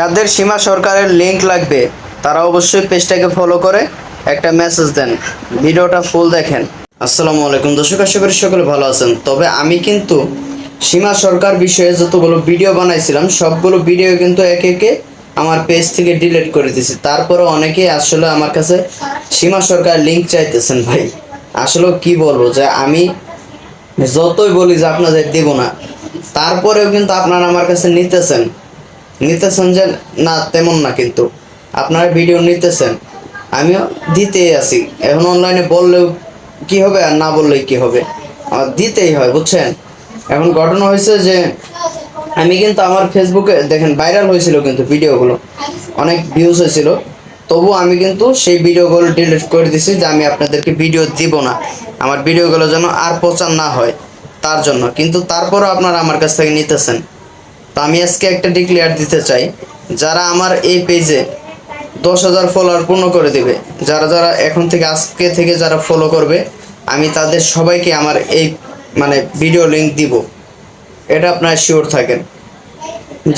যাদের সীমা সরকারের লিংক লাগবে তারা অবশ্যই পেজটাকে ফলো করে একটা মেসেজ দেন, ভিডিওটা ফুল দেখেন। আসসালামু আলাইকুম দর্শক, আশা করি সকলে ভালো আছেন। তবে আমি কিন্তু সীমা সরকার বিষয়ে যতগুলো ভিডিও বানাইছিলাম সবগুলো ভিডিও কিন্তু একে একে আমার পেজ থেকে ডিলিট করে দিয়েছি। তারপরে অনেকে আসলে আমার কাছে সীমা সরকার লিংক চাইতেছেন। ভাই আসলে কি বলবো, যে আমি যতই বলি যে আপনাদের দেব না, তারপরেও কিন্তু আপনারা আমার কাছে নিতেছেন যে না তেমন না, কিন্তু আপনারা ভিডিও নিতেছেন, আমিও দিতেই আছি। এখন অনলাইনে বললেও কি হবে আর না বললেই কি হবে, আমার দিতেই হয়, বুঝছেন। এখন ঘটনা হয়েছে যে আমি কিন্তু আমার ফেসবুকে দেখেন ভাইরাল হয়েছিল, কিন্তু ভিডিওগুলো অনেক ভিউজ হয়েছিল, তবু আমি কিন্তু সেই ভিডিওগুলো ডিলিট করে দিছি যে আমি আপনাদেরকে ভিডিও দিব না, আমার ভিডিওগুলো যেন আর প্রচার না হয় তার জন্য। কিন্তু তারপরও আপনারা আমার কাছ থেকে নিতেছেন। তো আমি আজকে একটা ডিক্লেয়ার দিতে চাই, যারা আমার এই পেজে 10,000 ফলোয়ার পূর্ণ করে দেবে, যারা যারা এখন থেকে আজকে থেকে যারা ফলো করবে, আমি তাদের সবাইকে আমার এই ভিডিও লিংক দিব, এটা আপনারা শিওর থাকেন।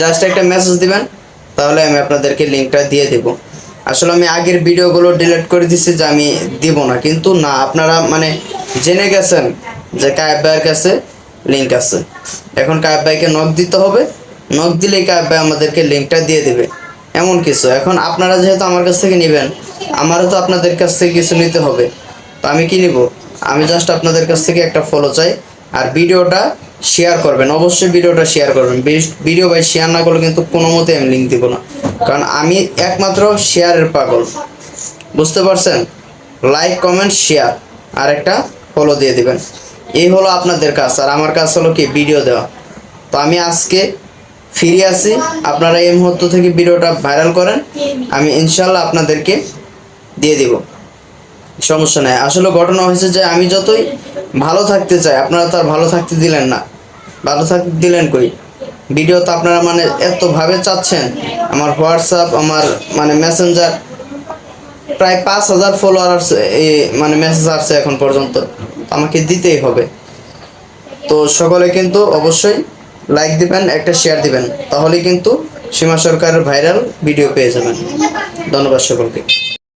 জাস্ট একটা মেসেজ দিবেন, তাহলে আমি আপনাদেরকে লিঙ্কটা দিয়ে দেব। আসলে আমি আগের ভিডিওগুলো ডিলিট করে দিছি যে আমি দিব না, কিন্তু না, আপনারা জেনে গেছেন যে কায়েব ভাইয়ের কাছে লিঙ্ক আছে। এখন কায়েব ভাইকে নক দিতে হবে, নক দিলেই কায়েব ভাই আমাদেরকে লিঙ্কটা দিয়ে দেবে, এমন কিছু। এখন আপনারা যেহেতু আমার কাছ থেকে নেবেন, আমারও তো আপনাদের কাছ থেকে কিছু নিতে হবে। তো আমি কি নিব? আমি জাস্ট আপনাদের কাছ থেকে একটা ফলো চাই, আর ভিডিওটা শেয়ার করবেন, অবশ্যই ভিডিওটা শেয়ার করবেন। ভিডিও ভাই শেয়ার না করলে কিন্তু কোনো মতে আমি লিঙ্ক দিব না, কারণ আমি একমাত্র শেয়ারের পাগল, বুঝতে পারছেন। লাইক, কমেন্ট, শেয়ার আর একটা ফলো দিয়ে দিবেন, এই হলো আপনাদের কাজ। আর আমার কাজ হলো কি, ভিডিও দেওয়া। তো আমি আজকে ফিরে আসি, আপনারা এই মুহূর্ত থেকে ভিডিওটা ভাইরাল করেন, আমি ইনশাল্লাহ আপনাদেরকে দিয়ে দিব, সমস্যা নেই। আসলে ঘটনা হয়েছে যে আমি যতই ভালো থাকতে চাই, আপনারা তো আর ভালো থাকতে দিলেন না। ভালো থাকতে দিলেন কই? ভিডিও তো আপনারা এতভাবে চাচ্ছেন। আমার হোয়াটসঅ্যাপ, আমার মেসেঞ্জার প্রায় 5,000 ফলোয়ার আসছে, এই মেসেজ আসছে এখন পর্যন্ত, আমাকে দিতেই হবে। তো সকলে কিন্তু অবশ্যই লাইক দিবেন, একটা শেয়ার দিবেন, তাহলে কিন্তু সীমা সরকারের ভাইরাল ভিডিও পেয়ে যাবেন। ধন্যবাদ সকলকে।